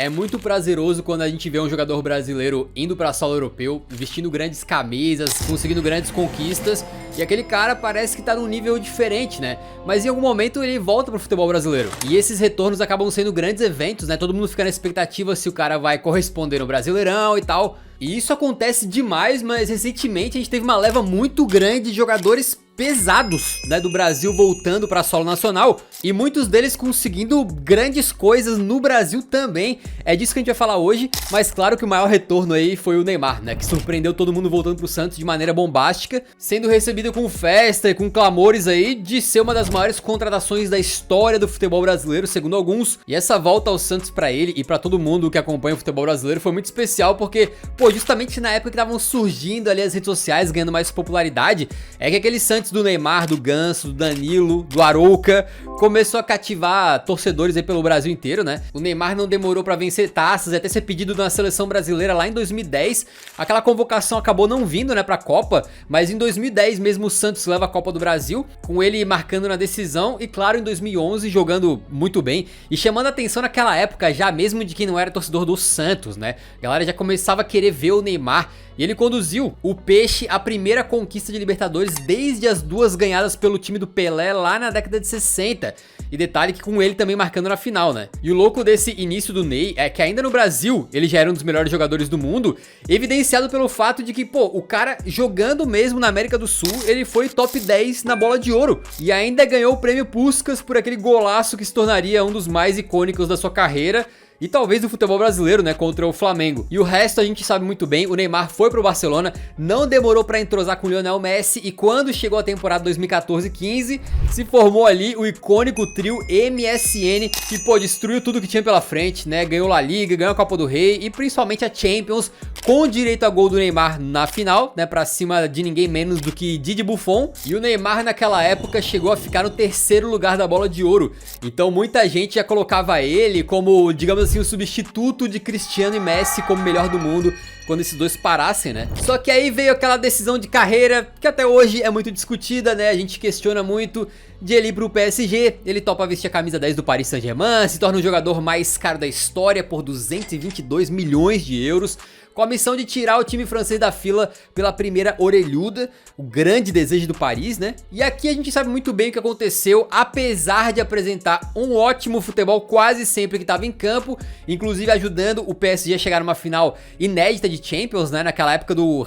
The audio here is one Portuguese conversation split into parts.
É muito prazeroso quando a gente vê um jogador brasileiro indo pra solo europeu, vestindo grandes camisas, conseguindo grandes conquistas, e aquele cara parece que tá num nível diferente, né? Mas em algum momento ele volta pro futebol brasileiro. E esses retornos acabam sendo grandes eventos, né? Todo mundo fica na expectativa se o cara vai corresponder no Brasileirão e tal. E isso acontece demais, mas recentemente a gente teve uma leva muito grande de jogadores pesados, né, do Brasil voltando para solo nacional, e muitos deles conseguindo grandes coisas no Brasil também. É disso que a gente vai falar hoje, mas claro que o maior retorno aí foi o Neymar, né, que surpreendeu todo mundo voltando pro Santos de maneira bombástica, sendo recebido com festa e com clamores aí de ser uma das maiores contratações da história do futebol brasileiro, segundo alguns. E essa volta ao Santos para ele e para todo mundo que acompanha o futebol brasileiro foi muito especial, porque, pô, justamente na época que estavam surgindo ali as redes sociais, ganhando mais popularidade, é que aquele Santos do Neymar, do Ganso, do Danilo, do Arouca começou a cativar torcedores aí pelo Brasil inteiro, né? O Neymar não demorou pra vencer taças, até ser pedido na seleção brasileira lá em 2010. Aquela convocação acabou não vindo, né, pra Copa, mas em 2010 mesmo o Santos leva a Copa do Brasil, com ele marcando na decisão, e claro, em 2011 jogando muito bem e chamando a atenção naquela época já mesmo de quem não era torcedor do Santos, né? A galera já começava a querer ver o Neymar. E ele conduziu o Peixe à primeira conquista de Libertadores desde as duas ganhadas pelo time do Pelé lá na década de 60. E detalhe que com ele também marcando na final, né? E o louco desse início do Ney é que ainda no Brasil ele já era um dos melhores jogadores do mundo, evidenciado pelo fato de que, pô, o cara jogando mesmo na América do Sul, ele foi top 10 na Bola de Ouro. E ainda ganhou o prêmio Puskás por aquele golaço que se tornaria um dos mais icônicos da sua carreira. E talvez do futebol brasileiro, né, contra o Flamengo. E o resto a gente sabe muito bem, o Neymar foi pro Barcelona, não demorou pra entrosar com o Lionel Messi, e quando chegou a temporada 2014-15, se formou ali o icônico trio MSN, que, pô, destruiu tudo que tinha pela frente, né, ganhou La Liga, ganhou a Copa do Rei e principalmente a Champions, com direito a gol do Neymar na final, né, pra cima de ninguém menos do que Didi Buffon. E o Neymar naquela época chegou a ficar no terceiro lugar da Bola de Ouro, então muita gente já colocava ele como, digamos assim, o substituto de Cristiano e Messi como melhor do mundo quando esses dois parassem, né? Só que aí veio aquela decisão de carreira que até hoje é muito discutida, né? A gente questiona muito de ele ir pro PSG, ele topa vestir a camisa 10 do Paris Saint-Germain, se torna o jogador mais caro da história por 222 milhões de euros, com a missão de tirar o time francês da fila pela primeira orelhuda, o grande desejo do Paris, né? E aqui a gente sabe muito bem o que aconteceu, apesar de apresentar um ótimo futebol quase sempre que estava em campo, inclusive ajudando o PSG a chegar numa final inédita de Champions, né? Naquela época do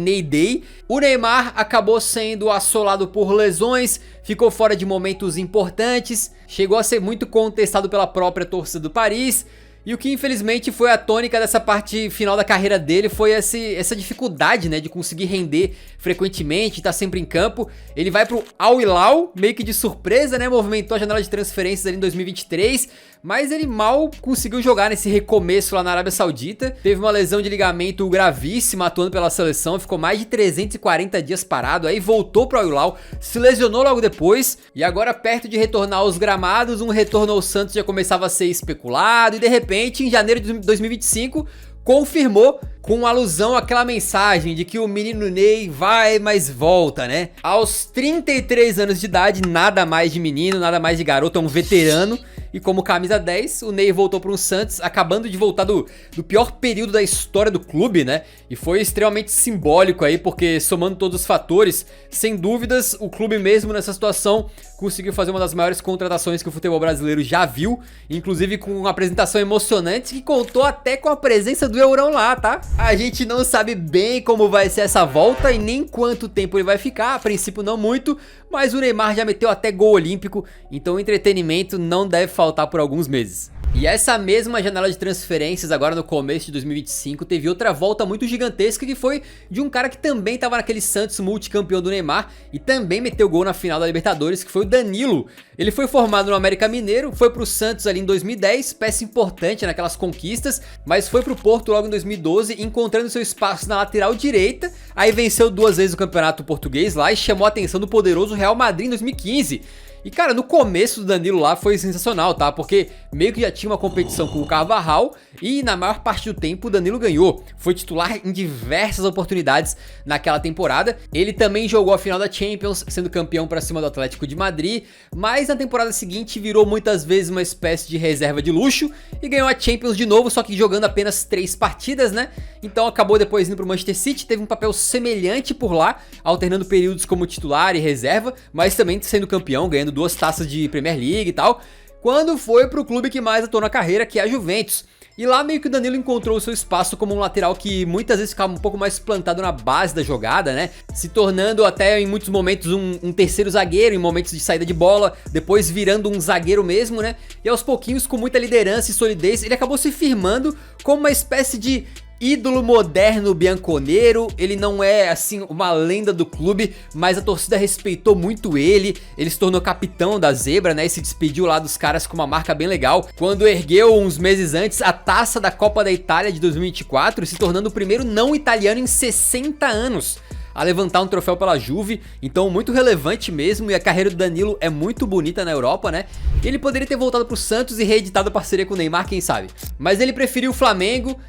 #NeyDay, o Neymar acabou sendo assolado por lesões, ficou fora de momentos importantes, chegou a ser muito contestado pela própria torcida do Paris. E o que infelizmente foi a tônica dessa parte final da carreira dele foi essa dificuldade, né, de conseguir render frequentemente, estar sempre em campo. Ele vai pro Al Hilal, meio que de surpresa, né, movimentou a janela de transferências ali em 2023, mas ele mal conseguiu jogar nesse recomeço lá na Arábia Saudita. Teve uma lesão de ligamento gravíssima atuando pela seleção, ficou mais de 340 dias parado, aí voltou pro Al Hilal, se lesionou logo depois, e agora perto de retornar aos gramados, um retorno ao Santos já começava a ser especulado, e de repente, em janeiro de 2025, confirmou com alusão àquela mensagem de que o menino Ney vai, mas volta, né? Aos 33 anos de idade, nada mais de menino, nada mais de garoto, é um veterano. E como camisa 10, o Ney voltou para o Santos, acabando de voltar do pior período da história do clube, né? E foi extremamente simbólico aí, porque somando todos os fatores, sem dúvidas, o clube mesmo nessa situação conseguiu fazer uma das maiores contratações que o futebol brasileiro já viu, inclusive com uma apresentação emocionante que contou até com a presença do Eurão lá, tá? A gente não sabe bem como vai ser essa volta e nem quanto tempo ele vai ficar, a princípio não muito, mas o Neymar já meteu até gol olímpico, então o entretenimento não deve faltar por alguns meses. E essa mesma janela de transferências agora no começo de 2025 teve outra volta muito gigantesca, que foi de um cara que também estava naquele Santos multicampeão do Neymar e também meteu gol na final da Libertadores, que foi o Danilo. Ele foi formado no América Mineiro, foi pro Santos ali em 2010, peça importante naquelas conquistas, mas foi pro Porto logo em 2012, encontrando seu espaço na lateral direita, aí venceu 2 vezes o campeonato português lá e chamou a atenção do poderoso Real Madrid em 2015. E cara, no começo do Danilo lá foi sensacional, tá? Porque meio que já tinha uma competição com o Carvajal e na maior parte do tempo o Danilo ganhou. Foi titular em diversas oportunidades naquela temporada. Ele também jogou a final da Champions, sendo campeão pra cima do Atlético de Madrid, mas na temporada seguinte virou muitas vezes uma espécie de reserva de luxo e ganhou a Champions de novo, só que jogando apenas 3 partidas, né? Então acabou depois indo pro Manchester City, teve um papel semelhante por lá, alternando períodos como titular e reserva, mas também sendo campeão, ganhando 2 taças de Premier League e tal, quando foi pro clube que mais atuou na carreira, que é a Juventus. E lá meio que o Danilo encontrou o seu espaço como um lateral que muitas vezes ficava um pouco mais plantado na base da jogada, né? Se tornando até em muitos momentos um terceiro zagueiro, em momentos de saída de bola, depois virando um zagueiro mesmo, né? E aos pouquinhos, com muita liderança e solidez, ele acabou se firmando como uma espécie de ídolo moderno bianconeiro. Ele não é assim uma lenda do clube, mas a torcida respeitou muito ele. Ele se tornou capitão da zebra, né, e se despediu lá dos caras com uma marca bem legal, quando ergueu uns meses antes a taça da Copa da Itália de 2024, se tornando o primeiro não italiano em 60 anos a levantar um troféu pela Juve. Então muito relevante mesmo, e a carreira do Danilo é muito bonita na Europa, né? Ele poderia ter voltado pro Santos e reeditado a parceria com o Neymar, quem sabe, mas ele preferiu o Flamengo.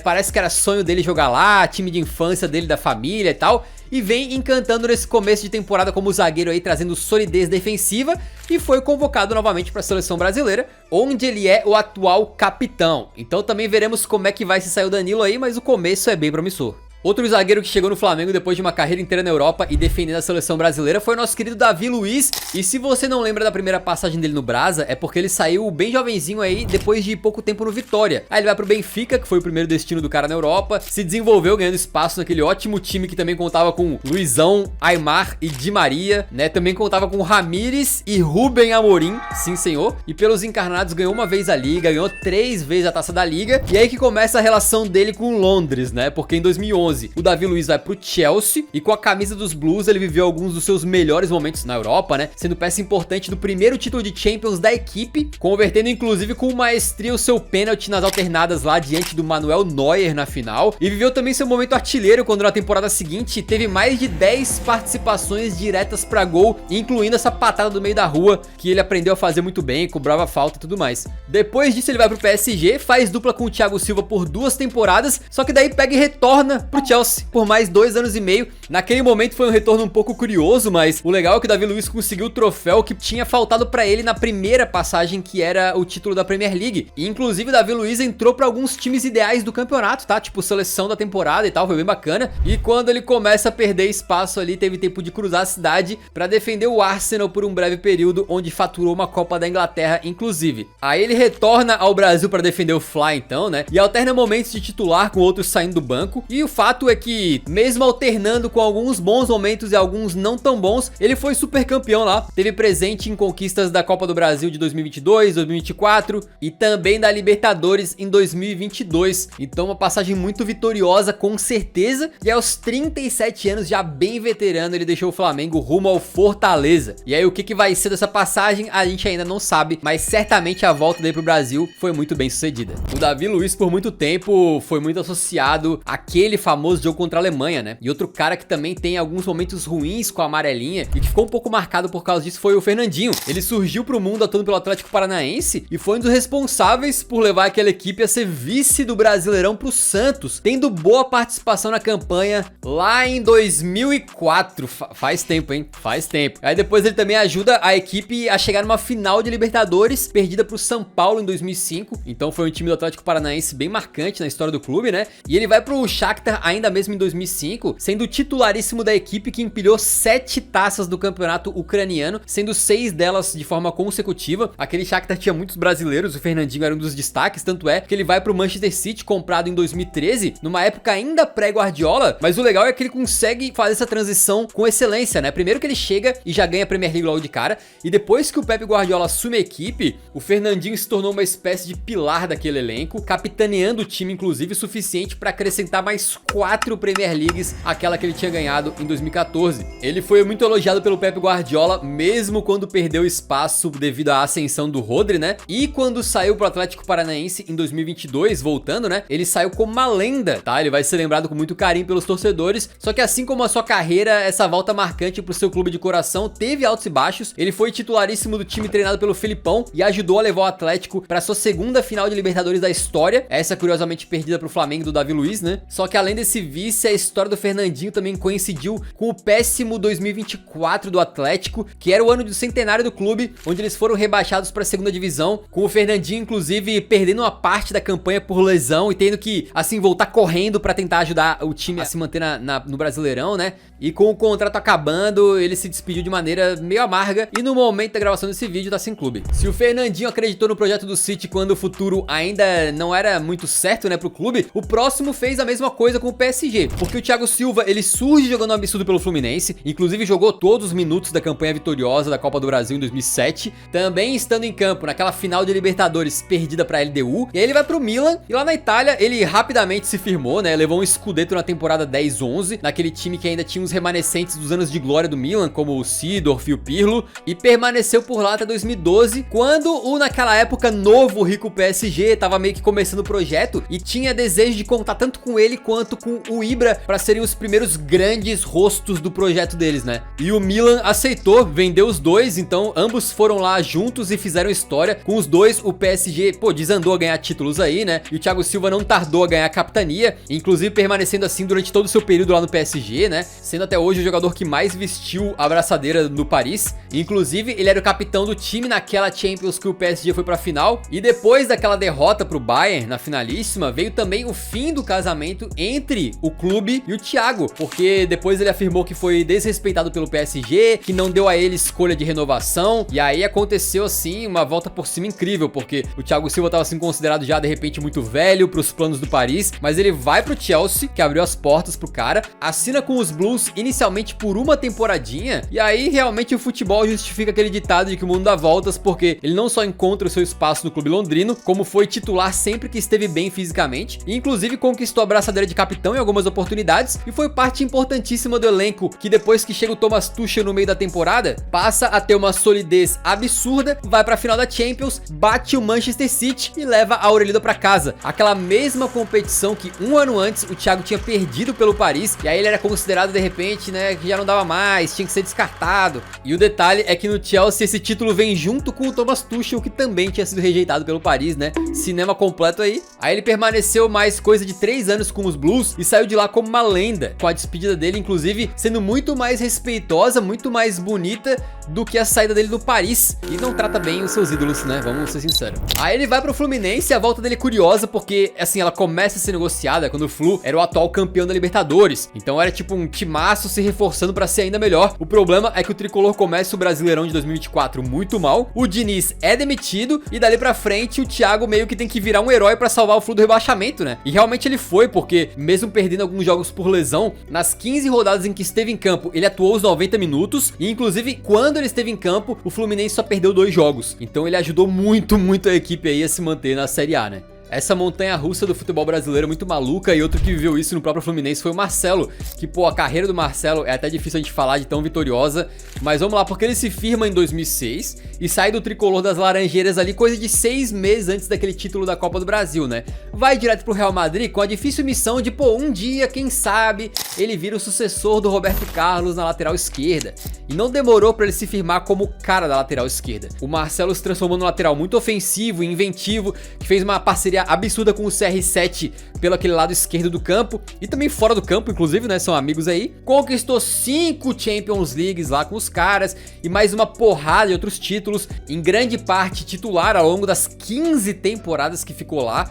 Parece que era sonho dele jogar lá, time de infância dele, da família e tal, e vem encantando nesse começo de temporada como zagueiro aí, trazendo solidez defensiva, e foi convocado novamente para a seleção brasileira, onde ele é o atual capitão. Então também veremos como é que vai se sair o Danilo aí, mas o começo é bem promissor. Outro zagueiro que chegou no Flamengo depois de uma carreira inteira na Europa e defendendo a seleção brasileira foi o nosso querido Davi Luiz. E se você não lembra da primeira passagem dele no Brasa, é porque ele saiu bem jovenzinho aí, depois de pouco tempo no Vitória. Aí ele vai pro Benfica, que foi o primeiro destino do cara na Europa, se desenvolveu ganhando espaço naquele ótimo time que também contava com Luizão, Aimar e Di Maria, né? Também contava com Ramires e Rubem Amorim, sim senhor. E pelos encarnados ganhou uma vez a Liga, ganhou 3 vezes a Taça da Liga. E aí que começa a relação dele com Londres, né? Porque em 2011 o Davi Luiz vai pro Chelsea e com a camisa dos Blues ele viveu alguns dos seus melhores momentos na Europa, né? Sendo peça importante do primeiro título de Champions da equipe, convertendo inclusive com maestria o seu pênalti nas alternadas lá diante do Manuel Neuer na final. E viveu também seu momento artilheiro quando na temporada seguinte teve mais de 10 participações diretas pra gol, incluindo essa patada do meio da rua que ele aprendeu a fazer muito bem, cobrava falta e tudo mais. Depois disso ele vai pro PSG, faz dupla com o Thiago Silva por 2 temporadas, só que daí pega e retorna pro Chelsea por mais 2 anos e meio. Naquele momento foi um retorno um pouco curioso, mas o legal é que o Davi Luiz conseguiu o troféu que tinha faltado pra ele na primeira passagem, que era o título da Premier League. E inclusive o Davi Luiz entrou pra alguns times ideais do campeonato, tá? Tipo seleção da temporada e tal, foi bem bacana. E quando ele começa a perder espaço ali, teve tempo de cruzar a cidade pra defender o Arsenal por um breve período, onde faturou uma Copa da Inglaterra inclusive. Aí ele retorna ao Brasil pra defender o Fly então, né? E alterna momentos de titular com outros saindo do banco. E o fato é que, mesmo alternando com alguns bons momentos e alguns não tão bons, ele foi super campeão lá, teve presente em conquistas da Copa do Brasil de 2022, 2024 e também da Libertadores em 2022, então uma passagem muito vitoriosa com certeza. E aos 37 anos, já bem veterano, ele deixou o Flamengo rumo ao Fortaleza. E aí o que vai ser dessa passagem a gente ainda não sabe, mas certamente a volta dele pro Brasil foi muito bem sucedida. O Davi Luiz por muito tempo foi muito associado àquele famoso jogo contra a Alemanha, né? E outro cara que também tem alguns momentos ruins com a amarelinha e que ficou um pouco marcado por causa disso foi o Fernandinho. Ele surgiu pro mundo atuando pelo Atlético Paranaense e foi um dos responsáveis por levar aquela equipe a ser vice do Brasileirão pro Santos, tendo boa participação na campanha lá em 2004. Faz tempo, hein? Faz tempo. Aí depois ele também ajuda a equipe a chegar numa final de Libertadores, perdida pro São Paulo em 2005. Então foi um time do Atlético Paranaense bem marcante na história do clube, né? E ele vai pro Shakhtar ainda mesmo em 2005, sendo titularíssimo da equipe que empilhou 7 taças do campeonato ucraniano, sendo 6 delas de forma consecutiva. Aquele Shakhtar tinha muitos brasileiros, o Fernandinho era um dos destaques, tanto é que ele vai pro Manchester City, comprado em 2013, numa época ainda pré-Guardiola, mas o legal é que ele consegue fazer essa transição com excelência, né? Primeiro que ele chega e já ganha a Premier League logo de cara, e depois que o Pep Guardiola assume a equipe, o Fernandinho se tornou uma espécie de pilar daquele elenco, capitaneando o time inclusive o suficiente para acrescentar mais 4 Premier Leagues, aquela que ele tinha ganhado em 2014. Ele foi muito elogiado pelo Pep Guardiola, mesmo quando perdeu espaço devido à ascensão do Rodri, né? E quando saiu pro Atlético Paranaense em 2022, voltando, né? Ele saiu como uma lenda, tá? Ele vai ser lembrado com muito carinho pelos torcedores, só que assim como a sua carreira, essa volta marcante pro seu clube de coração teve altos e baixos. Ele foi titularíssimo do time treinado pelo Felipão e ajudou a levar o Atlético pra sua segunda final de Libertadores da história, essa curiosamente perdida pro Flamengo do Davi Luiz, né? Só que além desse vice, a história do Fernandinho também coincidiu com o péssimo 2024 do Atlético, que era o ano do centenário do clube, onde eles foram rebaixados pra segunda divisão, com o Fernandinho inclusive perdendo uma parte da campanha por lesão e tendo que, assim, voltar correndo pra tentar ajudar o time a se manter no Brasileirão, né? E com o contrato acabando, ele se despediu de maneira meio amarga e no momento da gravação desse vídeo tá sem clube. Se o Fernandinho acreditou no projeto do City quando o futuro ainda não era muito certo, né, pro clube, o próximo fez a mesma coisa com o PSG, porque o Thiago Silva, ele surge jogando um absurdo pelo Fluminense, inclusive jogou todos os minutos da campanha vitoriosa da Copa do Brasil em 2007, também estando em campo naquela final de Libertadores perdida pra LDU, e aí ele vai pro Milan, e lá na Itália ele rapidamente se firmou, né, levou um Scudetto na temporada 10-11, naquele time que ainda tinha os remanescentes dos anos de glória do Milan, como o Seedorf e o Pirlo, e permaneceu por lá até 2012, quando o naquela época novo rico PSG tava meio que começando o projeto e tinha desejo de contar tanto com ele quanto com o Ibra para serem os primeiros grandes rostos do projeto deles, né? E o Milan aceitou, vendeu os dois, então ambos foram lá juntos e fizeram história. Com os dois, o PSG, pô, desandou a ganhar títulos aí, né? E o Thiago Silva não tardou a ganhar a capitania, inclusive permanecendo assim durante todo o seu período lá no PSG, né? Sendo até hoje o jogador que mais vestiu a braçadeira no Paris. Inclusive, ele era o capitão do time naquela Champions que o PSG foi pra final. E depois daquela derrota pro Bayern na finalíssima, veio também o fim do casamento entre o clube e o Thiago, porque depois ele afirmou que foi desrespeitado pelo PSG, que não deu a ele escolha de renovação. E aí aconteceu assim uma volta por cima incrível, porque o Thiago Silva tava assim considerado já de repente muito velho pros planos do Paris, mas ele vai pro Chelsea, que abriu as portas pro cara, assina com os Blues inicialmente por uma temporadinha, e aí realmente o futebol justifica aquele ditado de que o mundo dá voltas, porque ele não só encontra o seu espaço no clube londrino, como foi titular sempre que esteve bem fisicamente, e inclusive conquistou a braçadeira de capitão em algumas oportunidades, e foi parte importantíssima do elenco, que depois que chega o Thomas Tuchel no meio da temporada, passa a ter uma solidez absurda, vai pra final da Champions, bate o Manchester City e leva a Aurelida pra casa, aquela mesma competição que um ano antes o Thiago tinha perdido pelo Paris, e aí ele era considerado de repente, né, que já não dava mais, tinha que ser descartado. E o detalhe é que no Chelsea esse título vem junto com o Thomas Tuchel, que também tinha sido rejeitado pelo Paris, né? Cinema completo aí. Aí ele permaneceu mais coisa de 3 anos com os Blues e saiu de lá como uma lenda, com a despedida dele inclusive sendo muito mais respeitosa, muito mais bonita do que a saída dele do Paris. E não trata bem os seus ídolos, né? Vamos ser sinceros. Aí ele vai pro Fluminense, a volta dele é curiosa porque, assim, ela começa a ser negociada quando o Flu era o atual campeão da Libertadores. Então era tipo um timaço se reforçando pra ser ainda melhor. O problema é que o tricolor começa o Brasileirão de 2024 muito mal, o Diniz é demitido e dali pra frente o Thiago meio que tem que virar um herói pra salvar o Flu do rebaixamento, né? E realmente ele foi, porque mesmo perdendo alguns jogos por lesão, nas 15 rodadas em que esteve em campo, ele atuou os 90 minutos e inclusive quando ele esteve em campo, o Fluminense só perdeu 2 jogos. Então ele ajudou muito a equipe aí a se manter na Série A, né? Essa montanha-russa do futebol brasileiro é muito maluca, e outro que viveu isso no próprio Fluminense foi o Marcelo, que, pô, a carreira do Marcelo é até difícil a gente falar de tão vitoriosa, mas vamos lá, porque ele se firma em 2006 e sai do tricolor das Laranjeiras ali coisa de 6 meses antes daquele título da Copa do Brasil, né? Vai direto pro Real Madrid com a difícil missão de, pô, um dia, quem sabe, ele vira o sucessor do Roberto Carlos na lateral esquerda. E não demorou pra ele se firmar como o cara da lateral esquerda. O Marcelo se transformou num lateral muito ofensivo e inventivo, que fez uma parceria absurda com o CR7 pelo aquele lado esquerdo do campo e também fora do campo, inclusive, né, são amigos aí. Conquistou 5 Champions Leagues lá com os caras e mais uma porrada de outros títulos, em grande parte titular ao longo das 15 temporadas que ficou lá.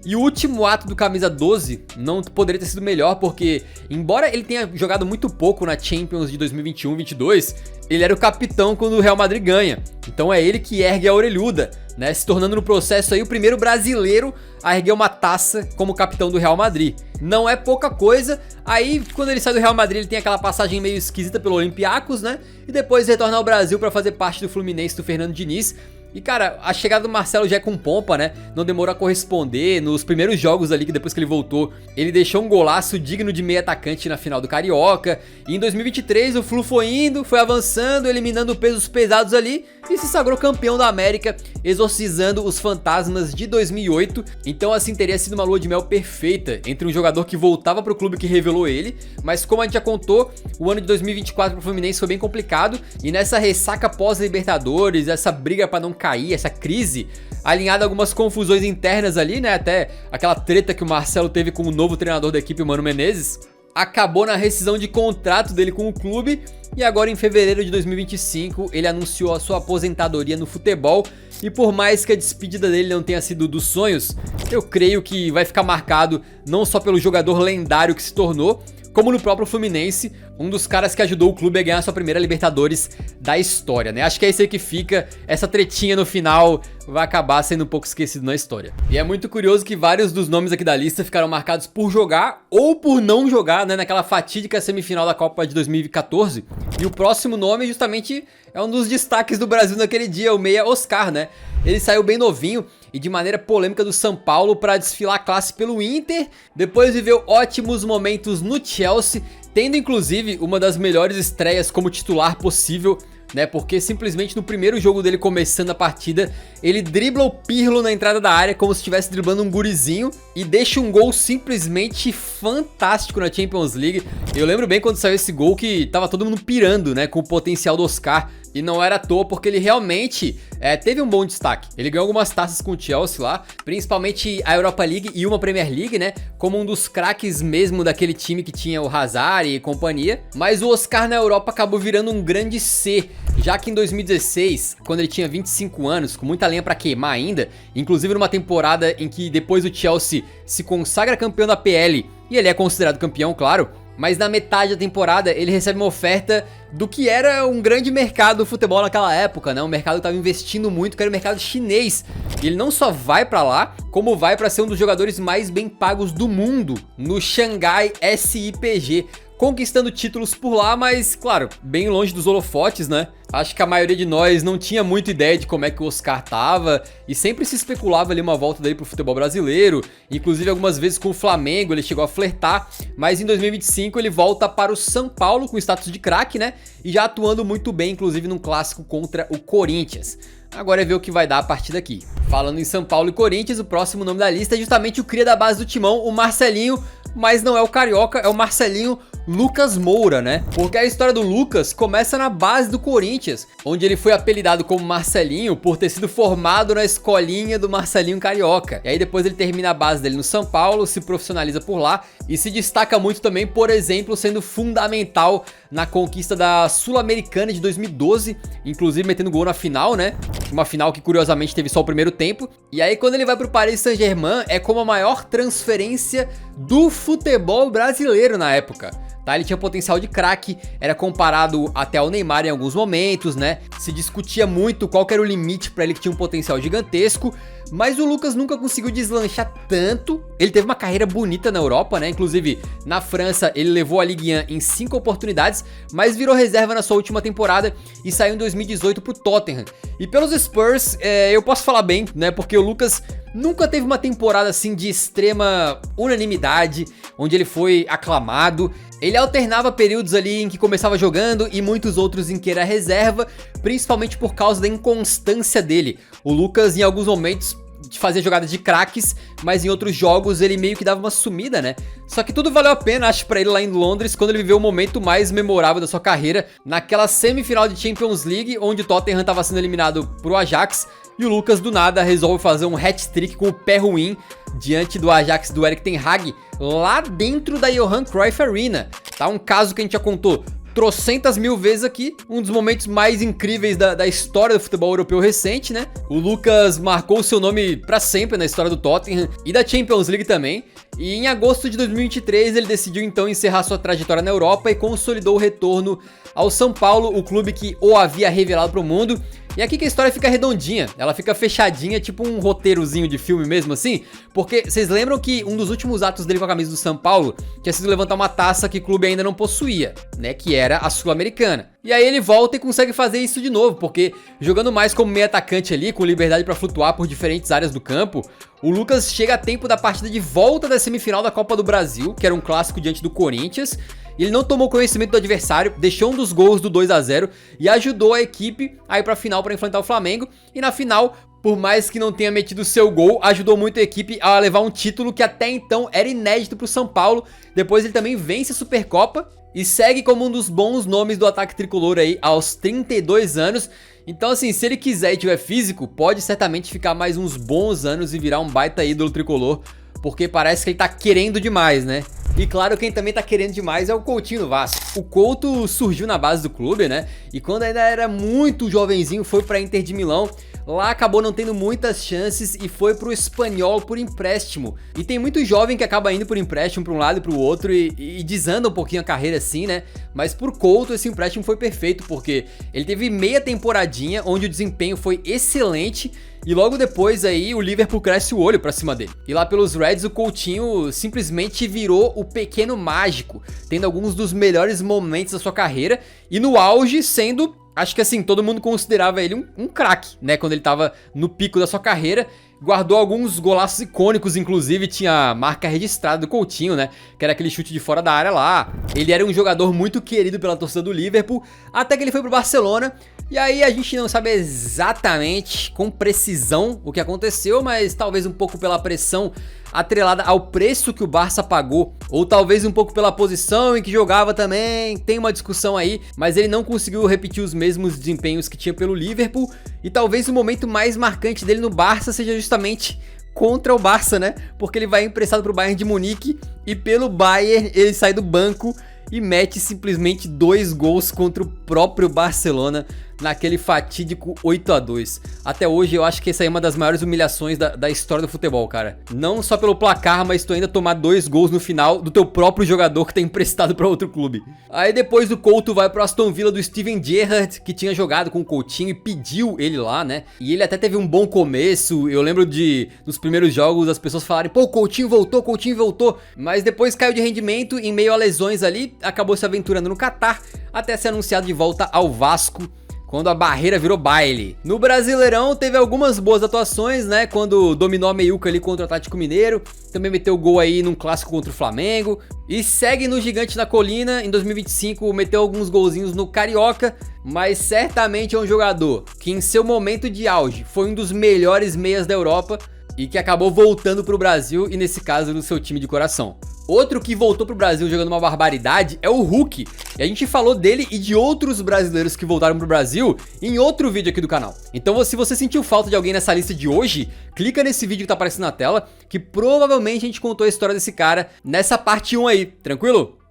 E o último ato do camisa 12 não poderia ter sido melhor, porque embora ele tenha jogado muito pouco na Champions de 2021-22, ele era o capitão quando o Real Madrid ganha. Então é ele que ergue a orelhuda, né, se tornando no processo aí o primeiro brasileiro a erguer uma taça como capitão do Real Madrid. Não é pouca coisa. Aí quando ele sai do Real Madrid ele tem aquela passagem meio esquisita pelo Olympiacos, né, e depois retorna ao Brasil para fazer parte do Fluminense do Fernando Diniz. E cara, a chegada do Marcelo já é com pompa, né? Não demorou a corresponder. Nos primeiros jogos ali, que depois que ele voltou, ele deixou um golaço digno de meio atacante na final do Carioca. E em 2023 o Flu foi indo, foi avançando, eliminando pesos pesados ali e se sagrou campeão da América, exorcizando os fantasmas de 2008. Então assim, teria sido uma lua de mel perfeita entre um jogador que voltava pro clube que revelou ele, mas como a gente já contou, o ano de 2024 pro Fluminense foi bem complicado, e nessa ressaca pós-Libertadores, essa briga pra não cair, essa crise, alinhada a algumas confusões internas ali, né, até aquela treta que o Marcelo teve com o novo treinador da equipe, o Mano Menezes, acabou na rescisão de contrato dele com o clube, e agora em fevereiro de 2025 ele anunciou a sua aposentadoria no futebol. E por mais que a despedida dele não tenha sido dos sonhos, eu creio que vai ficar marcado não só pelo jogador lendário que se tornou, como no próprio Fluminense, um dos caras que ajudou o clube a ganhar sua primeira Libertadores da história, né? Acho que é isso aí que fica, essa tretinha no final vai acabar sendo um pouco esquecido na história. E é muito curioso que vários dos nomes aqui da lista ficaram marcados por jogar ou por não jogar, né? Naquela fatídica semifinal da Copa de 2014. E o próximo nome justamente é um dos destaques do Brasil naquele dia, o meia Oscar, né? Ele saiu bem novinho e de maneira polêmica do São Paulo para desfilar a classe pelo Inter, depois viveu ótimos momentos no Chelsea, tendo inclusive uma das melhores estreias como titular possível, né? Porque simplesmente no primeiro jogo dele começando a partida, ele dribla o Pirlo na entrada da área como se estivesse driblando um gurizinho e deixa um gol simplesmente fantástico na Champions League. Eu lembro bem quando saiu esse gol que tava todo mundo pirando, né, com o potencial do Oscar. E não era à toa, porque ele realmente teve um bom destaque. Ele ganhou algumas taças com o Chelsea lá, principalmente a Europa League e uma Premier League, né? Como um dos craques mesmo daquele time que tinha o Hazard e companhia. Mas o Oscar na Europa acabou virando um grande C, já que em 2016, quando ele tinha 25 anos, com muita lenha pra queimar ainda, inclusive numa temporada em que depois o Chelsea se consagra campeão da PL, e ele é considerado campeão, claro, mas na metade da temporada ele recebe uma oferta do que era um grande mercado do futebol naquela época, né? Um mercado que estava investindo muito, que era o mercado chinês. E ele não só vai pra lá, como vai pra ser um dos jogadores mais bem pagos do mundo no Shanghai SIPG, conquistando títulos por lá, mas, claro, bem longe dos holofotes, né? Acho que a maioria de nós não tinha muita ideia de como é que o Oscar tava, e sempre se especulava ali uma volta dele pro futebol brasileiro, inclusive algumas vezes com o Flamengo ele chegou a flertar, mas em 2025 ele volta para o São Paulo com status de craque, né? E já atuando muito bem, inclusive num clássico contra o Corinthians. Agora é ver o que vai dar a partir daqui. Falando em São Paulo e Corinthians, o próximo nome da lista é justamente o cria da base do Timão, o Marcelinho, mas não é o Carioca, é o Marcelinho Lucas Moura, né? Porque a história do Lucas começa na base do Corinthians, onde ele foi apelidado como Marcelinho por ter sido formado na escolinha do Marcelinho Carioca. E aí depois ele termina a base dele no São Paulo, se profissionaliza por lá e se destaca muito também, por exemplo, sendo fundamental na conquista da Sul-Americana de 2012, inclusive metendo gol na final, né? Uma final que curiosamente teve só o primeiro tempo. E aí quando ele vai pro Paris Saint-Germain, é como a maior transferência do futebol brasileiro na época. Tá, ele tinha potencial de craque, era comparado até ao Neymar em alguns momentos, né? Se discutia muito qual que era o limite pra ele, que tinha um potencial gigantesco, mas o Lucas nunca conseguiu deslanchar tanto. Ele teve uma carreira bonita na Europa, né? Inclusive, na França, ele levou a Ligue 1 em 5 oportunidades, mas virou reserva na sua última temporada e saiu em 2018 pro Tottenham. E pelos Spurs, eu posso falar bem, né? Porque o Lucas nunca teve uma temporada assim de extrema unanimidade, onde ele foi aclamado. Ele alternava períodos ali em que começava jogando e muitos outros em que era reserva, principalmente por causa da inconstância dele. O Lucas, em alguns momentos, fazia jogadas de craques, mas em outros jogos ele meio que dava uma sumida, né? Só que tudo valeu a pena, acho, pra ele lá em Londres, quando ele viveu o momento mais memorável da sua carreira, naquela semifinal de Champions League, onde o Tottenham estava sendo eliminado pro Ajax, e o Lucas, do nada, resolve fazer um hat-trick com o pé ruim diante do Ajax do Erik ten Hag, lá dentro da Johan Cruyff Arena. Tá, um caso que a gente já contou trocentas mil vezes aqui, um dos momentos mais incríveis da história do futebol europeu recente, né? O Lucas marcou seu nome pra sempre na história do Tottenham e da Champions League também. E em agosto de 2023 ele decidiu então encerrar sua trajetória na Europa e consolidou o retorno ao São Paulo, o clube que o havia revelado para o mundo. E aqui que a história fica redondinha, ela fica fechadinha, tipo um roteirozinho de filme mesmo assim, porque vocês lembram que um dos últimos atos dele com a camisa do São Paulo tinha sido levantar uma taça que o clube ainda não possuía, né, que era a Sul-Americana. E aí ele volta e consegue fazer isso de novo, porque jogando mais como meio atacante ali, com liberdade pra flutuar por diferentes áreas do campo, o Lucas chega a tempo da partida de volta da semifinal da Copa do Brasil, que era um clássico diante do Corinthians. Ele não tomou conhecimento do adversário, deixou um dos gols do 2 a 0 e ajudou a equipe a ir pra final para enfrentar o Flamengo. E na final, por mais que não tenha metido seu gol, ajudou muito a equipe a levar um título que até então era inédito pro São Paulo. Depois ele também vence a Supercopa e segue como um dos bons nomes do ataque tricolor aí aos 32 anos. Então assim, se ele quiser e tiver físico, pode certamente ficar mais uns bons anos e virar um baita ídolo tricolor, porque parece que ele tá querendo demais, né? E claro, quem também tá querendo demais é o Coutinho do Vasco. O Couto surgiu na base do clube, né? E quando ainda era muito jovenzinho, foi pra Inter de Milão. Lá acabou não tendo muitas chances e foi pro Espanhol por empréstimo. E tem muito jovem que acaba indo por empréstimo pra um lado e pro outro e desanda um pouquinho a carreira assim, né? Mas por Couto esse empréstimo foi perfeito, porque ele teve meia temporadinha onde o desempenho foi excelente. E logo depois aí o Liverpool cresce o olho pra cima dele. E lá pelos Reds o Coutinho simplesmente virou o pequeno mágico, tendo alguns dos melhores momentos da sua carreira e no auge sendo, acho que assim, todo mundo considerava ele um craque, né, quando ele tava no pico da sua carreira. Guardou alguns golaços icônicos, inclusive tinha a marca registrada do Coutinho, né, que era aquele chute de fora da área lá. Ele era um jogador muito querido pela torcida do Liverpool, até que ele foi pro Barcelona. E aí a gente não sabe exatamente com precisão o que aconteceu, mas talvez um pouco pela pressão atrelada ao preço que o Barça pagou, ou talvez um pouco pela posição em que jogava também, tem uma discussão aí, mas ele não conseguiu repetir os mesmos desempenhos que tinha pelo Liverpool, e talvez o momento mais marcante dele no Barça seja justamente contra o Barça, né? Porque ele vai emprestado pro Bayern de Munique e pelo Bayern ele sai do banco e mete simplesmente 2 gols contra o próprio Barcelona naquele fatídico 8 a 2. Até hoje eu acho que essa é uma das maiores humilhações da história do futebol, cara. Não só pelo placar, mas tu ainda tomar 2 gols no final do teu próprio jogador que tá emprestado pra outro clube. Aí depois o Couto vai pro Aston Villa do Steven Gerrard, que tinha jogado com o Coutinho e pediu ele lá, né? E ele até teve um bom começo. Eu lembro nos primeiros jogos as pessoas falarem, pô, o Coutinho voltou. Mas depois caiu de rendimento em meio a lesões ali, acabou se aventurando no Catar, até ser anunciado de volta ao Vasco, quando a barreira virou baile. No Brasileirão teve algumas boas atuações, né, quando dominou a meiuca ali contra o Atlético Mineiro, também meteu gol aí num clássico contra o Flamengo, e segue no Gigante da Colina. Em 2025 meteu alguns golzinhos no Carioca, mas certamente é um jogador que em seu momento de auge foi um dos melhores meias da Europa e que acabou voltando pro Brasil e nesse caso no seu time de coração. Outro que voltou pro Brasil jogando uma barbaridade é o Hulk. E a gente falou dele e de outros brasileiros que voltaram pro Brasil em outro vídeo aqui do canal. Então se você sentiu falta de alguém nessa lista de hoje, clica nesse vídeo que tá aparecendo na tela, que provavelmente a gente contou a história desse cara nessa parte 1 aí, tranquilo?